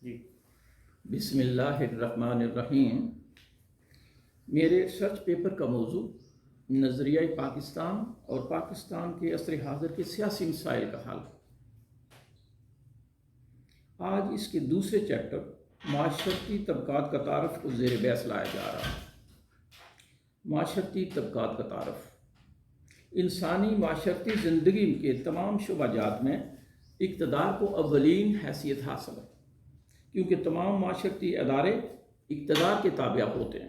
جی بسم اللہ الرحمن الرحیم۔ میرے ریسرچ پیپر کا موضوع نظریہ پاکستان اور پاکستان کے عصر حاضر کے سیاسی مسائل کا حل۔ آج اس کے دوسرے چیپٹر معاشرتی طبقات کا تعارف کو زیر بحث لایا جا رہا ہے۔ معاشرتی طبقات کا تعارف انسانی معاشرتی زندگی کے تمام شعبہ جات میں اقتدار کو اولین حیثیت حاصل ہے، کیونکہ تمام معاشرتی ادارے اقتدار کے تابع ہوتے ہیں۔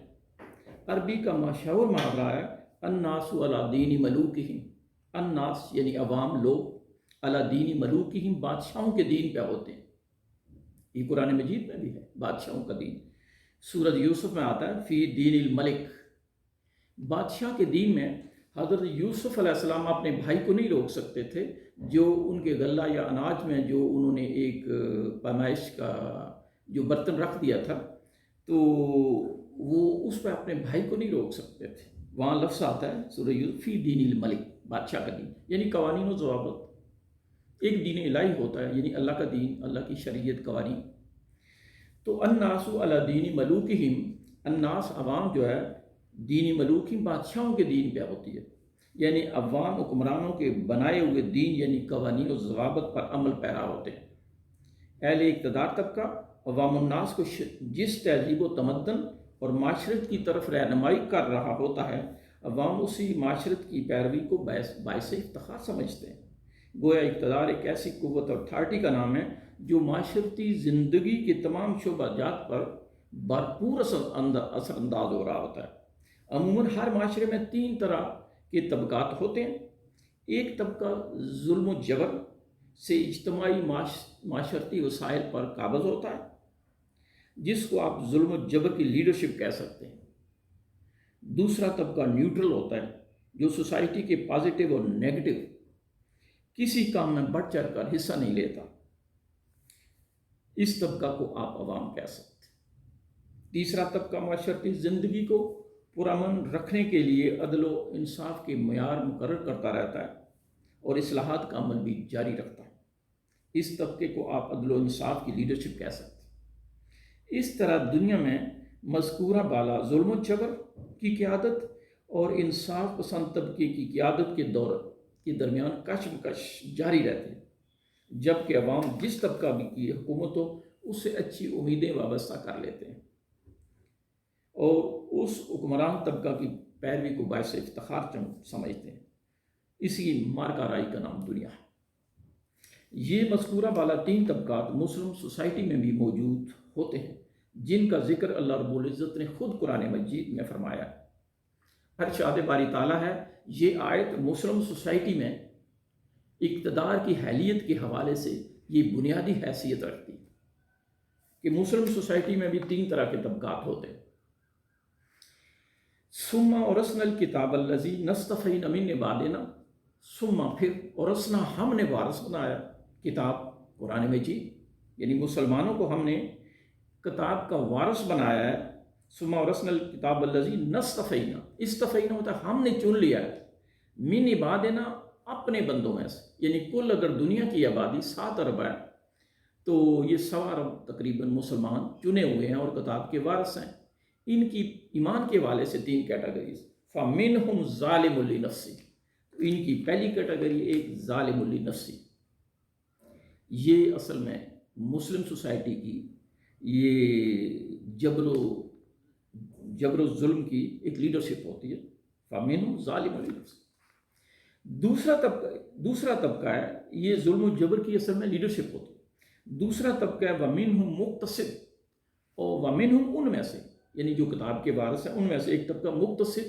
عربی کا مشہور محاورہ ہے الناس علی دین ملوکہم۔ الناس یعنی عوام، لوگ، علی دین ملوکہم، بادشاہوں کے دین پہ ہوتے ہیں۔ یہ قرآن مجید میں بھی ہے، بادشاہوں کا دین۔ سورۃ یوسف میں آتا ہے فی دین الملک۔ بادشاہ کے دین میں حضرت یوسف علیہ السلام اپنے بھائی کو نہیں روک سکتے تھے، جو ان کے غلہ یا اناج میں جو انہوں نے ایک پیمائش کا جو برتن رکھ دیا تھا، تو وہ اس پہ اپنے بھائی کو نہیں روک سکتے تھے۔ وہاں لفظ آتا ہے سورہ یوسف فی دین الملک، بادشاہ کا دین، یعنی قوانین و ضوابط۔ ایک دین الہی ہوتا ہے، یعنی اللہ کا دین، اللہ کی شریعت، قوانین۔ تو الناس علی دین ملوکہم، الناس عوام جو ہے دین ملوکہم، بادشاہوں کے دین پہ ہوتی ہے، یعنی عوام حکمرانوں کے بنائے ہوئے دین یعنی قوانین و ضوابط پر عمل پیرا ہوتے ہیں۔ اہل اقتدار طبقہ عوام الناس کو جس تہذیب و تمدن اور معاشرت کی طرف رہنمائی کر رہا ہوتا ہے، عوام اسی معاشرت کی پیروی کو باعث افتخار سمجھتے ہیں۔ گویا اقتدار ایک ایسی قوت اور اتھارٹی کا نام ہے جو معاشرتی زندگی کے تمام شعبہ جات پر بھرپور اثر انداز ہو رہا ہوتا ہے۔ عموماً ہر معاشرے میں تین طرح کے طبقات ہوتے ہیں۔ ایک طبقہ ظلم و جبر سے اجتماعی معاشرتی وسائل پر قابض ہوتا ہے، جس کو آپ ظلم و جبر کی لیڈرشپ کہہ سکتے ہیں۔ دوسرا طبقہ نیوٹرل ہوتا ہے، جو سوسائٹی کے پازیٹیو اور نیگیٹو کسی کام میں بڑھ چڑھ کر حصہ نہیں لیتا۔ اس طبقہ کو آپ عوام کہہ سکتے ہیں۔ تیسرا طبقہ معاشرتی زندگی کو پرامن رکھنے کے لیے عدل و انصاف کے معیار مقرر کرتا رہتا ہے اور اصلاحات کا عمل بھی جاری رکھتا ہے۔ اس طبقے کو آپ عدل و انصاف کی لیڈرشپ کہہ سکتے ہیں۔ اس طرح دنیا میں مذکورہ بالا ظلم و جبر کی قیادت اور انصاف پسند طبقے کی قیادت کے دور کے درمیان کشمکش جاری رہتی ہے، جبکہ عوام جس طبقہ کی حکومت ہو اس سے اچھی امیدیں وابستہ کر لیتے ہیں اور اس حکمران طبقہ کی پیروی کو باعث افتخار سمجھتے ہیں۔ اسی مارکا رائی کا نام دنیا ہے۔ یہ مذکورہ بالا تین طبقات مسلم سوسائٹی میں بھی موجود ہوتے ہیں، جن کا ذکر اللہ رب العزت نے خود قرآن مجید میں فرمایا ہے۔ ارشاد باری تعالیٰ ہے، یہ آیت مسلم سوسائٹی میں اقتدار کی حیثیت کے حوالے سے یہ بنیادی حیثیت رکھتی ہے کہ مسلم سوسائٹی میں بھی تین طرح کے طبقات ہوتے ہیں۔ ثم اورثنا الکتاب الذی نصطفینا من عبادنا، ثم پھر اورثنا ہم نے وارث بنایا کتاب قرآن مجید، یعنی مسلمانوں کو ہم نے کتاب کا وارث بنایا ہے۔ ثم اورثنا الکتاب الذی نصطفینا، استفینا ہوتا ہے ہم نے چن لیا ہے، من عبادنا اپنے بندوں میں سے، یعنی کل اگر دنیا کی آبادی 7 ارب ہے تو یہ 1.25 ارب تقریباً مسلمان چنے ہوئے ہیں اور کتاب کے وارث ہیں۔ ان کی ایمان کے والے سے 3 کیٹیگریز، فَمِنْهُمْ ظَالِمٌ لِنَفْسِهِ، تو ان کی پہلی کیٹیگری ایک ظالم لنفسی۔ یہ اصل میں مسلم سوسائٹی کی یہ جبر و ظلم کی ایک لیڈرشپ ہوتی ہے، فَمِنْهُمْ ظَالِمٌ لِنَفْسِهِ۔ دوسرا طبقہ ہے، یہ ظلم و جبر کی اصل میں لیڈرشپ ہوتی ہے۔ دوسرا طبقہ ہے وَمِنْهُمْ مُقْتَصِدٌ، اور وَمِنْهُمْ ان میں سے، یعنی جو کتاب کے وارث ہیں ان میں سے ایک طبقہ مقتصد،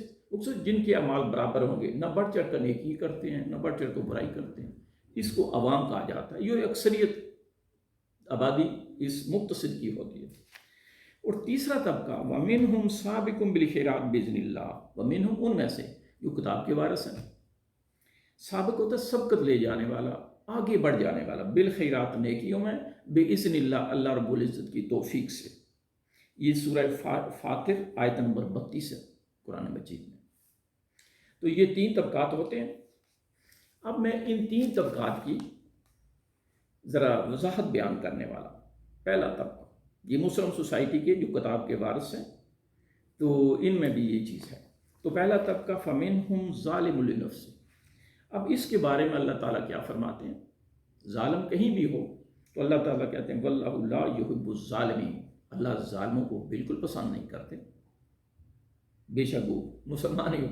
جن کے اعمال برابر ہوں گے، نہ بڑھ چڑھ کر نیکی کرتے ہیں نہ بڑھ چڑھ کر برائی کرتے ہیں، اس کو عوام کہا جاتا ہے۔ یہ اکثریت آبادی اس مقتصد کی ہوتی ہے۔ اور تیسرا طبقہ وَمِنْهُمْ سَابِقٌ بِالْخَيْرَاتِ بِإِذْنِ اللَّهِ، وَمِنْهُمْ ان میں سے جو کتاب کے وارث ہیں۔ سابق ہوتا ہے سبقت لے جانے والا، آگے بڑھ جانے والا، بالخیرات نیکیوں میں، بِإِذْنِ اللَّهِ اللہ رب العزت کی توفیق سے۔ یہ سورہ فاطر آیت نمبر 32 ہے قرآن مجید میں۔ تو یہ 3 طبقات ہوتے ہیں۔ اب میں ان 3 طبقات کی ذرا وضاحت بیان کرنے والا۔ پہلا طبقہ یہ مسلم سوسائٹی کے جو کتاب کے وارث ہیں تو ان میں بھی یہ چیز ہے۔ تو پہلا طبقہ فمنہم ظالم لنفسہ۔ اب اس کے بارے میں اللہ تعالیٰ کیا فرماتے ہیں؟ ظالم کہیں بھی ہو تو اللہ تعالیٰ کہتے ہیں واللہ لا یحب الظالمین، اللہ ظالموں کو بالکل پسند نہیں کرتے، بے شک وہ مسلمان ہی ہو۔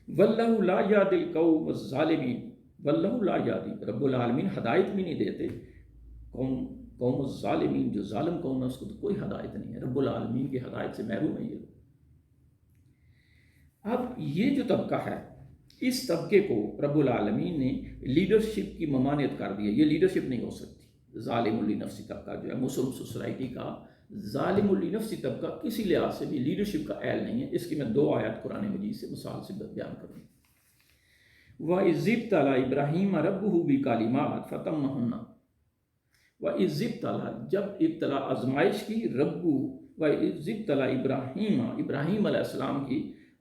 واللہ لا یہدی القوم الظالمین، واللہ لا یہدی، رب العالمین ہدایت بھی نہیں دیتے قوم الظالمین، جو ظالم قوم ہے اس کو تو کوئی ہدایت نہیں ہے، رب العالمین کی ہدایت سے محروم ہے یہ لوگ۔ اب یہ جو طبقہ ہے، اس طبقے کو رب العالمین نے لیڈرشپ کی ممانعت کر دی ہے، یہ لیڈرشپ نہیں ہو سکتی۔ ظالم لنفسہ طبقہ جو ہے مسلم سوسائٹی کا ظالم لنفسہ طبقہ کسی لحاظ سے بھی لیڈرشپ کا اہل نہیں ہے۔ اس کی میں 2 آیات قرآن مجید سے مثال سے بیان کروں۔ وَإِذِ ابْتَلَىٰ إِبْرَاهِيمَ رَبُّهُ بِكَلِمَاتٍ فَأَتَمَّهُنَّ، وَإِذِ ابْتَلَىٰ، جب ابتلا آزمائش کی، وَإِذِ ابْتَلَىٰ إِبْرَاهِيمَ، ابراہیم علیہ السلام کی،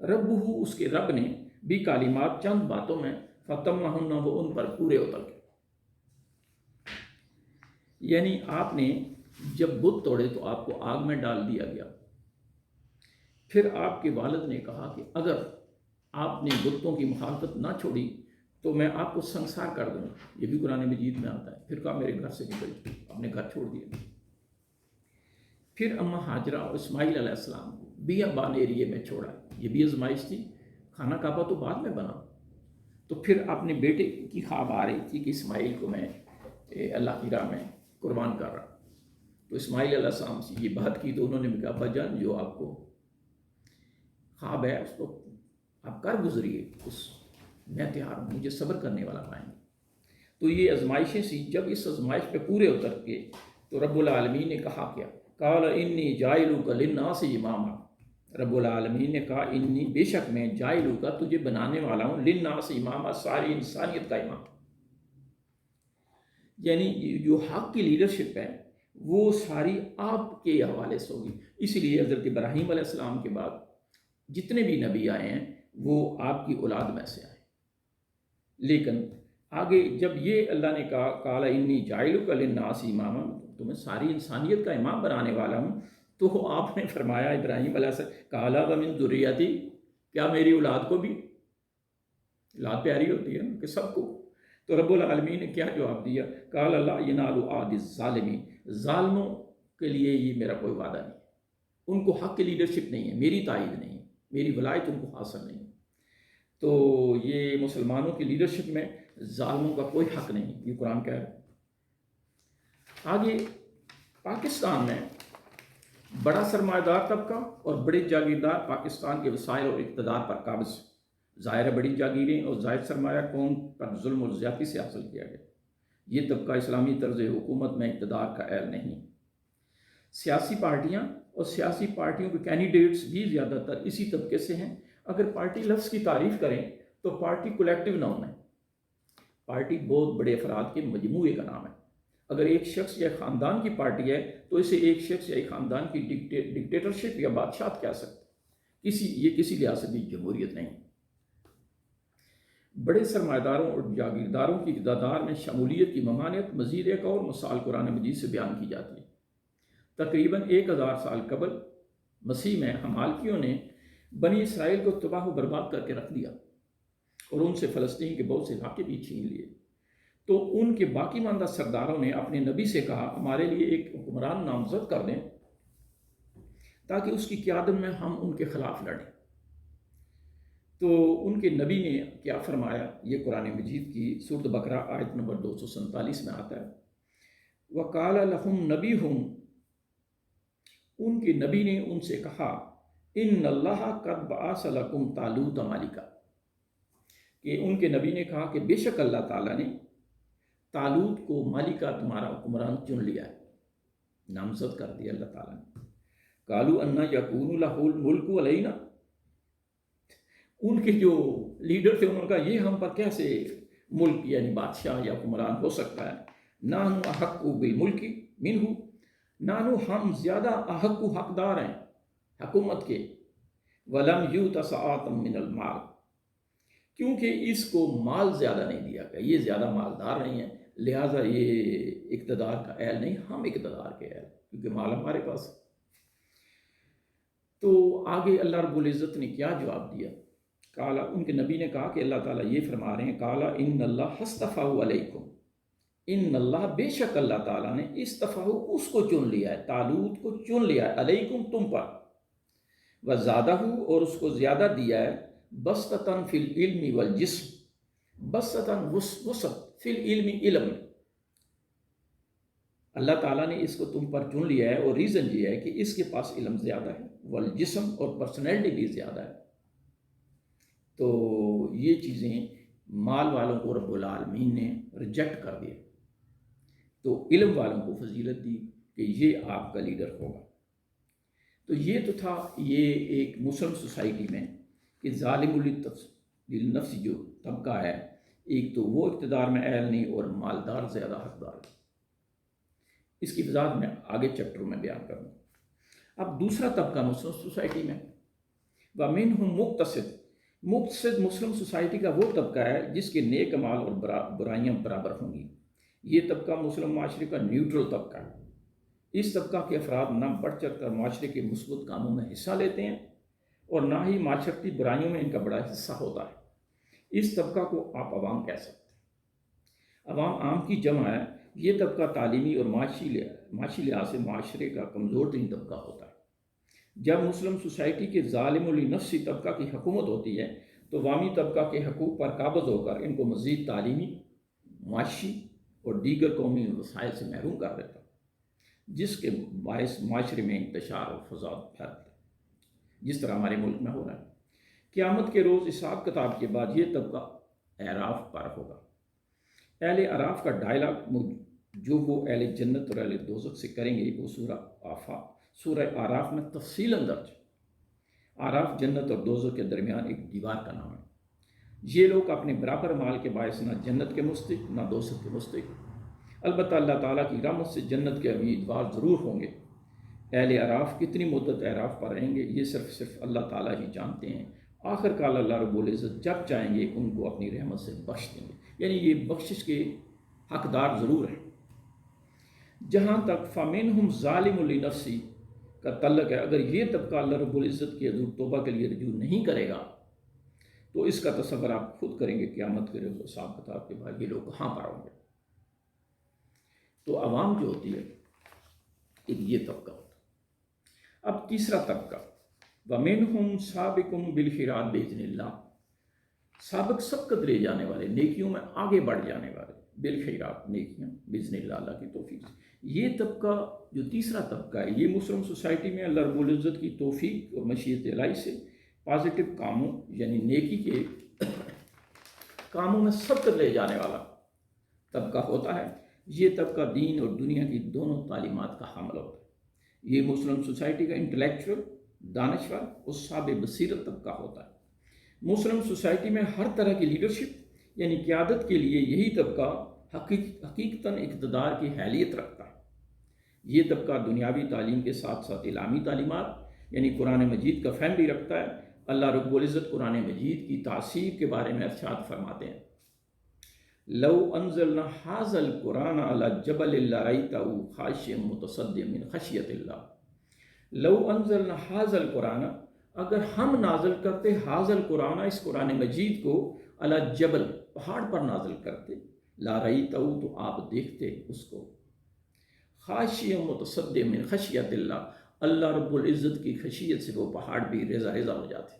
ربہ اس کے رب نے، بھی کلمات چند باتوں میں، فَأَتَمَّهُنَّ وہ ان پر پورے اتر گئے۔ یعنی آپ نے جب بت توڑے تو آپ کو آگ میں ڈال دیا گیا، پھر آپ کے والد نے کہا کہ اگر آپ نے بتوں کی مخالفت نہ چھوڑی تو میں آپ کو سنسار کر دوں، یہ بھی قرآن مجید میں آتا ہے۔ پھر کہا میرے گھر سے نکل، اپنے گھر چھوڑ دیا۔ پھر اماں ہاجرہ اور اسماعیل علیہ السلام کو بیابان ایریے میں چھوڑا، یہ بھی آزمائش تھی۔ خانہ کعبہ تو بعد میں بنا، تو پھر اپنے بیٹے کی خواب آ رہی تھی کہ اسماعیل کو میں اللہ کی راہ میں قربان کر رہا، تو اسماعیل علیہ السلام سے یہ بات کی تو انہوں نے بھی کہا ابا جان جو آپ کو خواب ہے اس کو آپ کر گزریے، میں تیار ہوں، مجھے صبر کرنے والا پائیں گے۔ تو یہ آزمائشیں سی، جب اس آزمائش پہ پورے اتر کے تو رب العالمین نے کہا کیا؟ قال انی جاعلک للناس اماما، رب العالمین نے کہا انی بے شک میں جاعلک تجھے بنانے والا ہوں، للناس اماما ساری انسانیت کا امام۔ یعنی جو حق کی لیڈرشپ ہے وہ ساری آپ کے حوالے سے ہوگی۔ اسی لیے حضرت ابراہیم علیہ السلام کے بعد جتنے بھی نبی آئے ہیں وہ آپ کی اولاد میں سے آئے، لیکن آگے جب یہ اللہ نے کہا قال انی جاعلک للناس اماما، تو میں ساری انسانیت کا امام بنانے والا ہوں، تو آپ نے فرمایا ابراہیم علیہ السلام قال ومن ذریتی، کیا میری اولاد کو بھی؟ اولاد پیاری ہوتی ہے کہ سب کو۔ تو رب العالمین نے کیا جواب دیا؟ قال لا ینال عہد الظالمین، ظالموں کے لیے یہ میرا کوئی وعدہ نہیں ہے، ان کو حق کی لیڈرشپ نہیں ہے، میری تائید نہیں ہے، میری ولایت ان کو حاصل نہیں ہے۔ تو یہ مسلمانوں کی لیڈرشپ میں ظالموں کا کوئی حق نہیں، یہ قرآن کہہ رہا ہے۔ آگے پاکستان میں بڑا سرمایہ دار طبقہ اور بڑے جاگیردار پاکستان کے وسائل اور اقتدار پر قابض، ظاہر ہے بڑی جاگیریں اور زائد سرمایہ قوم پر ظلم اور زیادتی سے حاصل کیا گیا۔ یہ طبقہ اسلامی طرز حکومت میں اقتدار کا اہل نہیں۔ سیاسی پارٹیاں اور سیاسی پارٹیوں کے کینڈیڈیٹس بھی زیادہ تر اسی طبقے سے ہیں۔ اگر پارٹی لفظ کی تعریف کریں تو پارٹی کولیکٹیو نام ہے، پارٹی بہت بڑے افراد کے مجموعے کا نام ہے۔ اگر ایک شخص یا خاندان کی پارٹی ہے تو اسے ایک شخص یا ایک خاندان کی ڈکٹیٹرشپ یا بادشاہت کہہ سکتے، یہ کسی لحاظ سے بھی جمہوریت نہیں۔ بڑے سرمایہ داروں اور جاگیرداروں کی اقتدار میں شمولیت کی ممانعت مزید ایک اور مثال قرآن مجید سے بیان کی جاتی ہے۔ تقریباً 1000 سال قبل مسیح میں حمالکیوں نے بنی اسرائیل کو تباہ و برباد کر کے رکھ دیا اور ان سے فلسطین کے بہت سے علاقے بھی چھین لیے۔ تو ان کے باقی ماندہ سرداروں نے اپنے نبی سے کہا ہمارے لیے ایک حکمران نامزد کر دیں تاکہ اس کی قیادت میں ہم ان کے خلاف لڑیں۔ تو ان کے نبی نے کیا فرمایا؟ یہ قرآن مجید کی سورۃ بقرہ آیت نمبر 247 میں آتا ہے، وَقَالَ لَهُمْ نَبِيُّهُمْ، ان کے نبی نے ان سے کہا إِنَّ اللَّهَ قَدْ بَعَثَ لَكُمْ طَالُوتَ مَلِكًا، کہ ان کے نبی نے کہا کہ بے شک اللہ تعالیٰ نے طالوت کو مالکا تمہارا حکمران چن لیا ہے، نامزد کر دیا اللہ تعالیٰ نے۔ قَالُوا أَنَّ يَكُونُ لَهُ الْمُلْكُ عَلَيْنَا، ان کے جو لیڈر تھے انہوں نے کہا یہ ہم پر کیسے ملک یعنی بادشاہ یا حکمران ہو سکتا ہے؟ نحن احق بالملک منہ، نحن ہم زیادہ احق حقدار ہیں حکومت کے، ولم یؤت سعۃ من المال، کیونکہ اس کو مال زیادہ نہیں دیا گیا، یہ زیادہ مالدار نہیں ہے، لہٰذا یہ اقتدار کا اہل نہیں، ہم اقتدار کے اہل، کیونکہ مال ہمارے پاس ہے۔ تو آگے اللہ رب العزت نے کیا جواب دیا؟ کالا، ان کے نبی نے کہا کہ اللہ تعالیٰ یہ فرما رہے ہیں، کالا ان اللہ استفاء علیکم، ان اللہ بے شک اللہ تعالیٰ نے استفاء اس کو چن لیا ہے، طالوت کو چن لیا ہے، علیکم تم پر، وزادہ اور اس کو زیادہ دیا ہے، بسطتاً فی العلم والجسم، بسطتاً وسعت فی العلم علم میں، اللہ تعالیٰ نے اس کو تم پر چن لیا ہے، اور ریزن یہ ہے کہ اس کے پاس علم زیادہ ہے، والجسم اور پرسنالٹی بھی زیادہ ہے۔ تو یہ چیزیں مال والوں کو رب العالمین نے ریجیکٹ کر دیا، تو علم والوں کو فضیلت دی کہ یہ آپ کا لیڈر ہوگا۔ تو یہ تو تھا یہ ایک مسلم سوسائٹی میں کہ ظالم للنفس جو طبقہ ہے، ایک تو وہ اقتدار میں اہل نہیں اور مالدار زیادہ حقدار ہے۔ اس کی وضاحت میں آگے چیپٹر میں بیان کروں۔ اب دوسرا طبقہ مسلم سوسائٹی میں، وَمِنْهُمْ مُقْتَصِد، مقتصد مسلم سوسائٹی کا وہ طبقہ ہے جس کے نیک اعمال اور برائیاں برابر ہوں گی۔ یہ طبقہ مسلم معاشرے کا نیوٹرل طبقہ ہے۔ اس طبقہ کے افراد نہ بڑھ چڑھ کر معاشرے کے مثبت کاموں میں حصہ لیتے ہیں اور نہ ہی معاشرتی برائیوں میں ان کا بڑا حصہ ہوتا ہے۔ اس طبقہ کو آپ عوام کہہ سکتے ہیں۔ عوام عام کی جمع ہے۔ یہ طبقہ تعلیمی اور معاشی لحاظ سے معاشرے کا کمزور ترین طبقہ ہوتا ہے۔ جب مسلم سوسائٹی کے ظالم لنفسی طبقہ کی حکومت ہوتی ہے تو عوامی طبقہ کے حقوق پر قابض ہو کر ان کو مزید تعلیمی، معاشی اور دیگر قومی وسائل سے محروم کر دیتا ہے، جس کے باعث معاشرے میں انتشار اور فساد پھیلتا ہے، جس طرح ہمارے ملک میں ہو رہا ہے۔ قیامت کے روز حساب کتاب کے بعد یہ طبقہ اعراف پر ہوگا۔ اہل اعراف کا ڈائلاگ جو وہ اہل جنت اور اہل دوزخ سے کریں گے وہ سورہ اعراف میں تفصیل درج ہے۔ اعراف جنت اور دوزخ کے درمیان ایک دیوار کا نام ہے۔ یہ لوگ اپنے برابر مال کے باعث نہ جنت کے مستحق نہ دوزخ کے مستحق، البتہ اللہ تعالیٰ کی رحمت سے جنت کے امیدوار ضرور ہوں گے۔ اہل اعراف کتنی مدت اعراف پر رہیں گے یہ صرف اللہ تعالیٰ ہی جانتے ہیں۔ آخر کار اللہ رب العزت جب چاہیں گے ان کو اپنی رحمت سے بخش دیں گے، یعنی یہ بخشش کے حقدار ضرور ہیں۔ جہاں تک فَمِنْهُمْ ظَالِمٌ لِنَفْسِهِ کا تعلق ہے، اگر یہ طبقہ اللہ رب العزت کے حضور توبہ کے لیے رجوع نہیں کرے گا تو اس کا تصور آپ خود کریں گے قیامت کے روز حساب کتاب کے بعد یہ لوگ کہاں پر ہوں گے۔ تو عوام جو ہوتی ہے ایک یہ طبقہ ہوتا ہے۔ اب تیسرا طبقہ، وَمِنْهُمْ سَابِقٌ بِالْخَيْرَاتِ بِإِذْنِ اللَّهِ، سبقت لے جانے والے، نیکیوں میں آگے بڑھ جانے والے، بالخیرات، نیکیاں بإذن اللہ، اللہ کی توفیق سے۔ یہ طبقہ جو تیسرا طبقہ ہے یہ مسلم سوسائٹی میں اللہ رب العزت کی توفیق اور مشیت الہی سے پازیٹیو کاموں یعنی نیکی کے کاموں میں سبقت لے جانے والا طبقہ ہوتا ہے۔ یہ طبقہ دین اور دنیا کی دونوں تعلیمات کا حامل ہوتا ہے۔ یہ مسلم سوسائٹی کا انٹلیکچوئل، دانشور اور صاحب بصیرت طبقہ ہوتا ہے۔ مسلم سوسائٹی میں ہر طرح کی لیڈرشپ یعنی قیادت کے لیے یہی طبقہ حقیقتاً اقتدار کی حیثیت رکھتا ہے۔ یہ طبقہ دنیاوی تعلیم کے ساتھ ساتھ الہامی تعلیمات یعنی قرآن مجید کا فہم بھی رکھتا ہے۔ اللہ رب العزت قرآن مجید کی تاثیر کے بارے میں ارشاد فرماتے ہیں، لو انزلنا ھذا القرآن علی جبل لرأیتہ خاشعا متصدعا من خشیۃ اللہ، لو انزلنا ھذا القرآن، اگر ہم نازل کرتے ھذا القرآن، اس قرآن مجید کو، علی جبل، پہاڑ پر نازل کرتے، لرأیتہ تو آپ دیکھتے اس کو، خاشعا متصدعا من خشیۃ اللہ، اللہ رب العزت کی خشیت سے وہ پہاڑ بھی ریزہ ریزہ ہو جاتے ہیں۔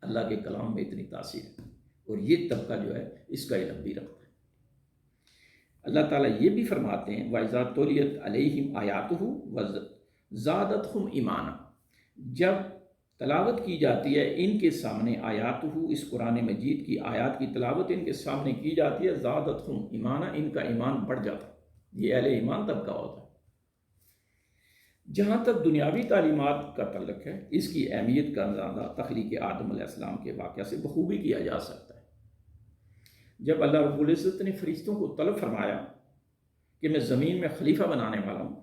اللہ کے کلام میں اتنی تاثیر ہے، اور یہ طبقہ جو ہے اس کا علم بھی رکھتا ہے۔ اللہ تعالیٰ یہ بھی فرماتے ہیں، وَإِذَا تُلِيَتْ عَلَيْهِمْ آيَاتُهُ زَادَتْهُمْ ایمانا، جب تلاوت کی جاتی ہے ان کے سامنے آیاتہ، اس قرآن مجید کی آیات کی تلاوت ان کے سامنے کی جاتی ہے، زادتہم ایمانا، ان کا ایمان بڑھ جاتا ہے۔ یہ اہل ایمان طبقہ ہوتا ہے۔ جہاں تک دنیاوی تعلیمات کا تعلق ہے اس کی اہمیت کا اندازہ تخلیق آدم علیہ السلام کے واقعہ سے بخوبی کیا جا سکتا ہے۔ جب اللہ رب العزت نے فرشتوں کو طلب فرمایا کہ میں زمین میں خلیفہ بنانے والا ہوں،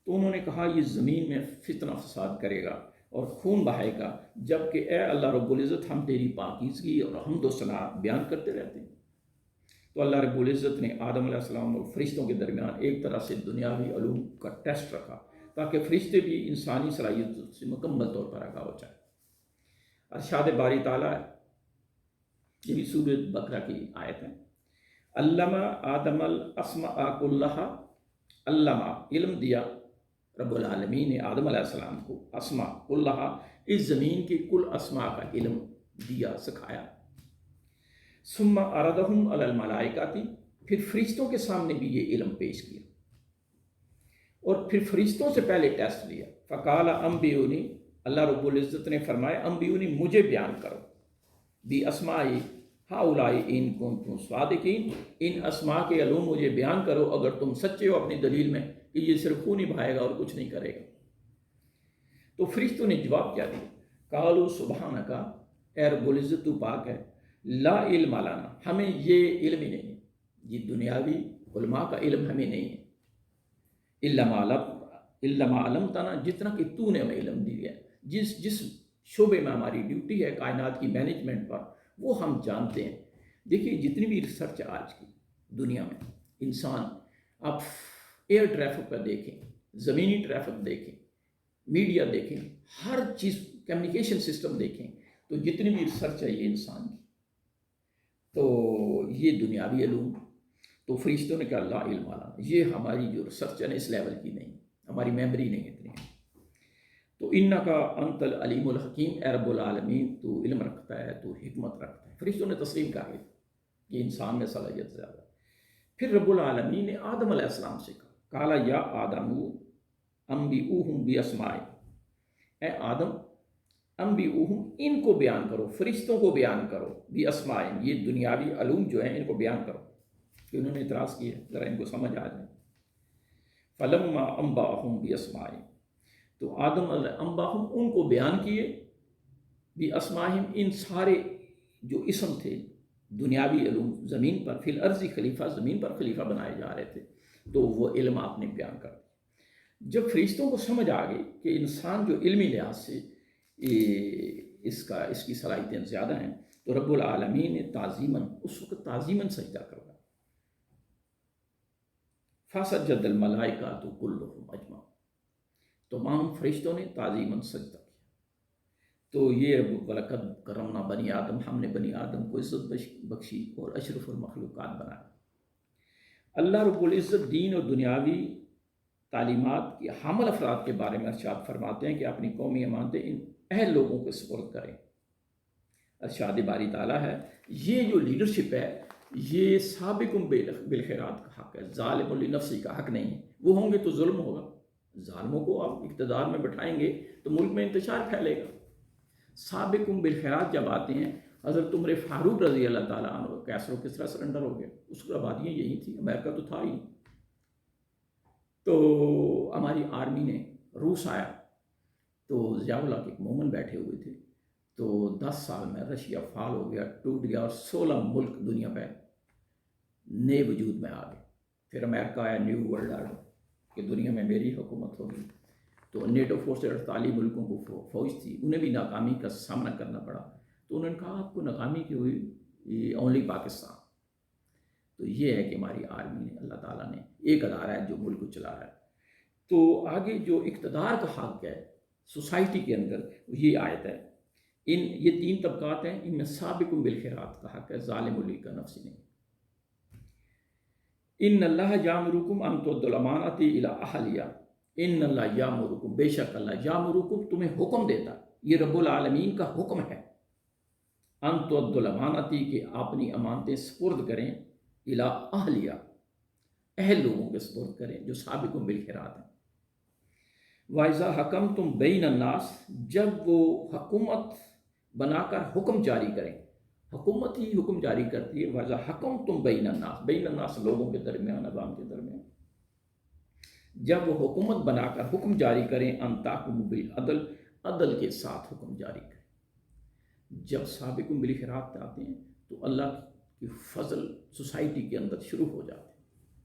تو انہوں نے کہا یہ زمین میں فتنہ فساد کرے گا اور خون بہائے گا، جبکہ اے اللہ رب العزت ہم تیری پاکیزگی اور حمد و ثنا بیان کرتے رہتے ہیں۔ تو اللہ رب العزت نے آدم علیہ السلام اور فرشتوں کے درمیان ایک طرح سے دنیاوی علوم کا ٹیسٹ رکھا تاکہ فرشتے بھی انسانی صلاحیت سے مکمل طور پر آگاہ ہو جائیں۔ ارشاد باری تعالیٰ، یہ بھی سورۃ بقرہ کی آیت ہے، علامہ آدم الاسماء کلہا، علامہ علم دیا رب العالمین نے آدم علیہ السلام کو اسماء کلہا، اس زمین کے کل اسماء کا علم دیا، سکھایا۔ ثم عرضہم علی الملائکۃ، پھر فرشتوں کے سامنے بھی یہ علم پیش کیا اور پھر فرشتوں سے پہلے ٹیسٹ لیا۔ فقال انبئونی، اللہ رب العزت نے فرمایا انبئونی، مجھے بیان کرو، بی اسمائی ہؤلاء ان کنتم صادقین، ان اسماء کے علوم مجھے بیان کرو اگر تم سچے ہو اپنی دلیل میں کہ یہ صرف خون نبھائے گا اور کچھ نہیں کرے گا۔ تو فرشتوں نے جواب کیا دیا، قالوا سبحانک، اے رب العزت تو پاک ہے، لا علم لنا، ہمیں یہ علم ہی نہیں ہے، یہ دنیاوی علماء کا علم ہمیں نہیں ہے، الا ما علمتنا، جتنا کہ تو نے ہمیں علم دیا ہے، جس شعبے میں ہماری ڈیوٹی ہے کائنات کی مینجمنٹ پر، وہ ہم جانتے ہیں۔ دیکھیے جتنی بھی ریسرچ آج کی دنیا میں، انسان آپ ایئر ٹریفک پر دیکھیں، زمینی ٹریفک دیکھیں، میڈیا دیکھیں، ہر چیز کمیونیکیشن سسٹم دیکھیں، تو جتنی بھی ریسرچ ہے یہ انسان کی، تو یہ دنیاوی علوم۔ تو فرشتوں نے کہا لا علم لنا، یہ ہماری جو ریسرچ ہے اس لیول کی نہیں، ہماری میموری نہیں اتنی ہے۔ تو انکا انت العلیم الحکیم، اے رب العالمین تو علم رکھتا ہے، تو حکمت رکھتا ہے۔ فرشتوں نے تسلیم کر لی کہ انسان میں صلاحیت زیادہ ہے۔ پھر رب العالمین نے آدم علیہ السلام سے کہا، قال یا آدم انبئوہم باسمائہم، اے آدم انبئوہم، ان کو بیان کرو، فرشتوں کو بیان کرو، باسمائہم، یہ دنیاوی علوم جو ہیں ان کو بیان کرو، کہ انہوں نے اعتراض کیا، ذرا ان کو سمجھ آ جائے۔ فلما انبأہم باسمائہم، تو آدم انبأہم، ان کو بیان کیے، باسمائہم، ان سارے جو اسم تھے دنیاوی علوم زمین پر، فی الارض خلیفہ، زمین پر خلیفہ بنائے جا رہے تھے، تو وہ علم آپ نے بیان کر دیا۔ جب فرشتوں کو سمجھ آ گئی کہ انسان جو علمی لحاظ سے اس کی صلاحیتیں زیادہ ہیں، تو رب العالمین نے تعظیماً، اس وقت تعظیماً سجدہ کروایا۔ فسجد الملائکۃ کلہم اجمعون، تمام فرشتوں نے تعظیماً سجدہ کیا۔ تو یہ وَلَقَدْ کَرَمْنَا بنی آدم، ہم نے بنی آدم کو عزت بخشی اور اشرف المخلوقات بنایا۔ اللہ رب العزت دین اور دنیاوی تعلیمات کے حامل افراد کے بارے میں ارشاد فرماتے ہیں کہ اپنی قومی امانتیں ان اہل لوگوں کو سپرد کریں۔ ارشاد باری تعالیٰ ہے، یہ جو لیڈرشپ ہے یہ سابقم بالخیرات کا حق ہے، ظالم لنفسی کا حق نہیں ہے۔ وہ ہوں گے تو ظلم ہوگا، ظالموں کو آپ اقتدار میں بٹھائیں گے تو ملک میں انتشار پھیلے گا۔ سابقم بالخیرات جب آتے ہیں، حضرت عمر فاروق رضی اللہ تعالیٰ عنہ کیسر و کسریٰ سرنڈر ہو گیا، اس کی آبادیاں یہی تھیں، امریکہ تو تھا ہی۔ تو ہماری آرمی نے، روس آیا تو ضیاء اللہ کے ایک مومن بیٹھے ہوئے تھے، تو 10 سال میں رشیا فال ہو گیا، ٹوٹ گیا، اور 16 ملک دنیا پہ نئے وجود میں آ گئے۔ پھر امریکہ آیا، نیو ورلڈ آرڈر، کہ دنیا میں میری حکومت ہوگی۔ تو نیٹو فورس 48 ملکوں کو فوج تھی، انہیں بھی ناکامی کا سامنا کرنا پڑا۔ تو انہوں نے کہا آپ کو ناکامی کی ہوئی، اونلی پاکستان۔ تو یہ ہے کہ ہماری آرمی نے، اللہ تعالیٰ نے ایک ادارہ ہے جو ملک کو چلا رہا ہے۔ تو آگے جو اقتدار کا حق ہے سوسائٹی کے اندر، یہ آیت ہے، یہ 3 طبقات ہیں، ان میں سابقم بالخیرات کا حق ہے، ظالم لی کا نفسی نہیں۔ ان اللہ یامرکم ان تؤدوا الامانات الی اہلیہا، ان اللہ یامرکم، بے شک اللہ، یامرکم، تمہیں حکم دیتا، یہ رب العالمین کا حکم ہے، ان تؤدوا الامانات، کہ اپنی امانتیں سپرد کریں، الی اہلیہا، اہل لوگوں کے سپرد کریں جو سابقم بالخیرات ہیں۔ وَإِذَا حَكَمْتُمْ بَيْنَ النَّاسِ، جب وہ حکومت بنا کر حکم جاری کریں، حکومت ہی حکم جاری کرتی ہے۔ وَإِذَا حَكَمْتُمْ بَيْنَ النَّاسِ، بین الناس، لوگوں کے درمیان، عوام کے درمیان، جب وہ حکومت بنا کر حکم جاری کریں، ان تحکموا بالعدل، عدل کے ساتھ حکم جاری کریں۔ جب سابقون بالخیرات آتے ہیں تو اللہ کی فضل سوسائٹی کے اندر شروع ہو جاتے ہیں۔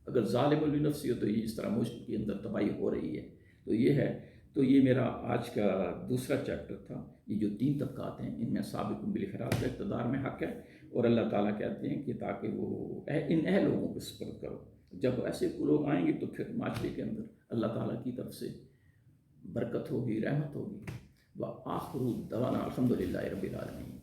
اگر ظالم لنفسی ہو تو یہ اس طرح ملک کے اندر تباہی ہو رہی ہے۔ تو یہ ہے، تو یہ میرا آج کا دوسرا چیپٹر تھا۔ یہ جو 3 طبقات ہیں ان میں سابقون بالخیرات کا اقتدار میں حق ہے، اور اللہ تعالیٰ کہتے ہیں کہ تاکہ وہ ان اہل لوگوں کو سپرد کرو. جب ایسے لوگ آئیں گے تو پھر معاشرے کے اندر اللہ تعالیٰ کی طرف سے برکت ہوگی، رحمت ہوگی. وآخر دعوانا الحمدللہ رب العالمین.